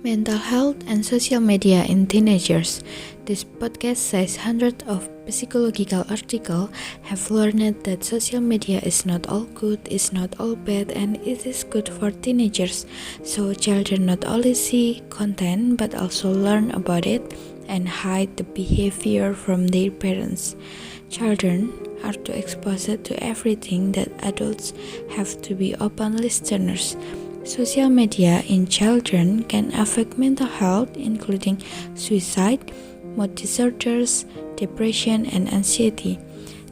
Mental health and social media in teenagers. This podcast says hundreds of psychological articles have learned that social media is not all good, is not all bad, and it is good for teenagers. So children not only see content but also learn about it and hide the behavior from their parents. Children are too exposed to everything that adults have to be open listeners. Social media in children can affect mental health, including suicide, mood disorders, depression, and anxiety.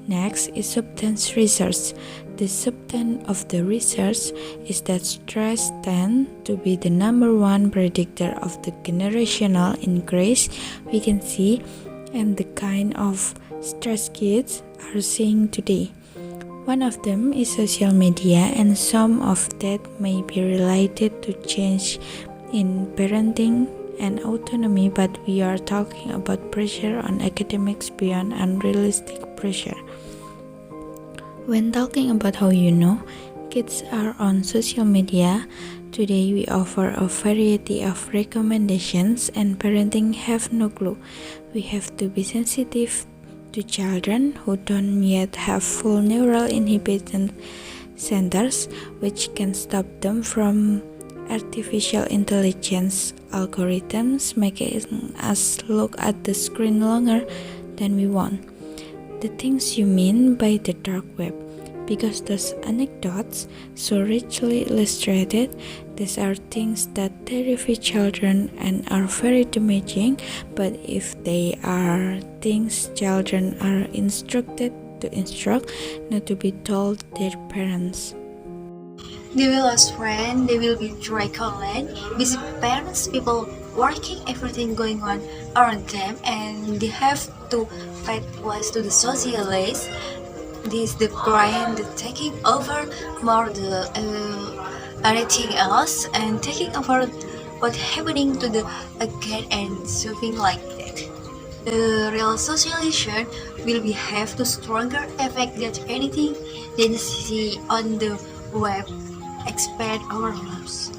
Next is substance research. The substance of the research is that stress tends to be the number one predictor of the generational increase we can see and the kind of stress kids are seeing today. One of them is social media, and some of that may be related to change in parenting and autonomy, but we are talking about pressure on academics beyond unrealistic pressure. When talking about how kids are on social media, today we offer a variety of recommendations and parenting have no clue. We have to be sensitive to children who don't yet have full neural inhibition centers, which can stop them from artificial intelligence algorithms making us look at the screen longer than we want. The things you mean by the dark web, because those anecdotes so richly illustrated, these are things that terrify children and are very damaging, but if they are things children are instructed to instruct, not to be told their parents. They will lose friends, they will be dry colored, busy parents, people working, everything going on around them, and they have to fight wise to the socialize. This the brain the taking over more the anything else and taking over what happening to the again and something like that. The real socialization will be have the stronger effect than anything they see on the web expand our lives.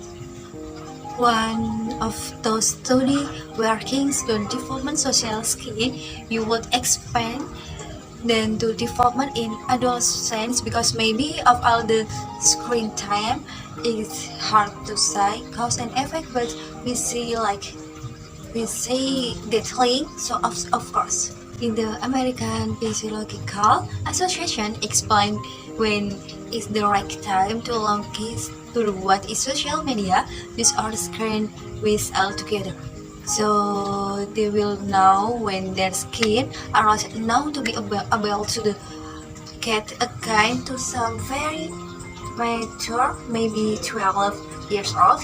One of those studies where kings on development social skill you would expand then to development in adolescence because maybe of all the screen time it's hard to say cause and effect, but we see that link. So of course in the American Physiological Association explain when is the right time to allow kids to do what is social media use our screen with all together. So they will know when their skin are not known to be able to get a kind to some very mature, maybe 12 years old,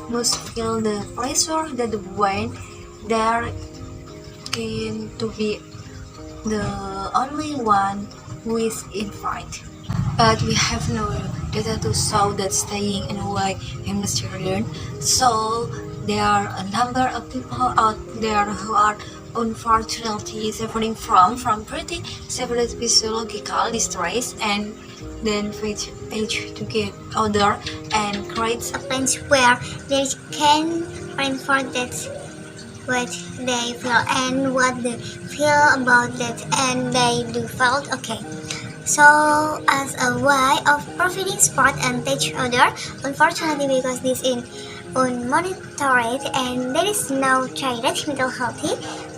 must feel the pressure that when they're going to be the only one who is in fight. But we have no data to show that staying in a way must learn. So there are a number of people out there who are unfortunately suffering from pretty severe physiological distress and then reach age to get older and create a place where they can find for that what they feel and what they feel about that and they do felt okay. So as a way of providing support and teach other, unfortunately because this is unmonitored and there is no direct mental health,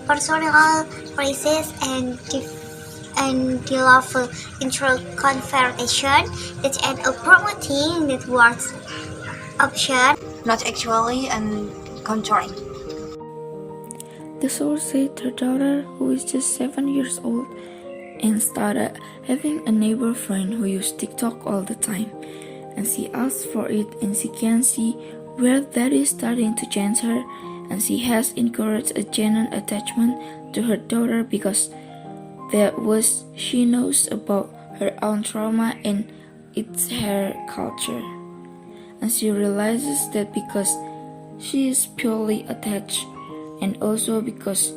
personal crisis and lawful intra-conversation that end up promoting that works option, not actually and contrary. The source said her daughter, who is just 7 years old, and started having a neighbor friend who used TikTok all the time, and she asked for it and she can see where that is starting to change her, and she has encouraged a genuine attachment to her daughter because that was she knows about her own trauma and it's her culture, and she realizes that because she is purely attached and also because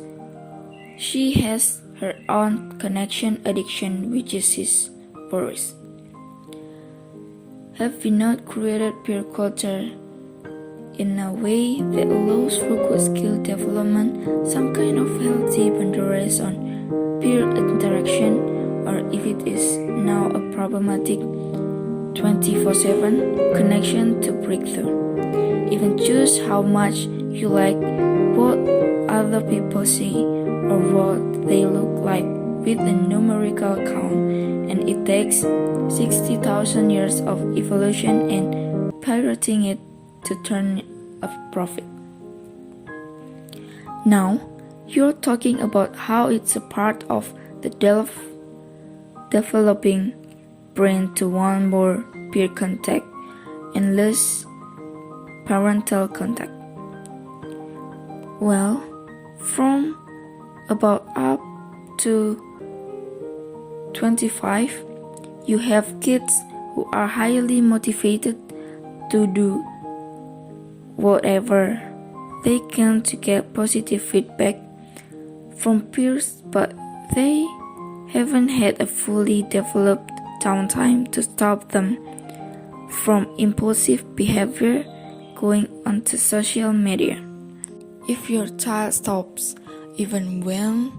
she has her own connection addiction, which is his voice. Have we not created peer culture in a way that allows for good skill development, some kind of healthy boundaries on peer interaction, or if it is now a problematic 24/7 connection to breakthrough. Even choose how much you like what other people say or what they look like with a numerical count, and it takes 60,000 years of evolution and pirating it to turn a profit. Now, you're talking about how it's a part of the developing brain to want more peer contact and less parental contact. Well, from about up to 25, you have kids who are highly motivated to do whatever they can to get positive feedback from peers, but they haven't had a fully developed downtime to stop them from impulsive behavior going onto social media. If your child stops even when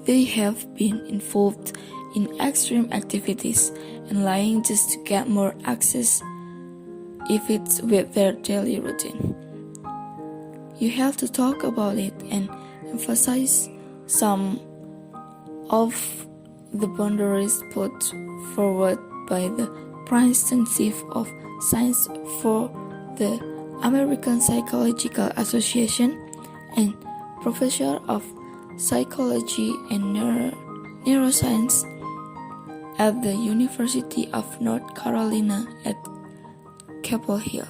they have been involved in extreme activities and lying just to get more access if it's with their daily routine, you have to talk about it and emphasize some of the boundaries put forward by the Princeton Chief of Science for the American Psychological Association and Professor of Psychology and Neuroscience at the University of North Carolina at Chapel Hill.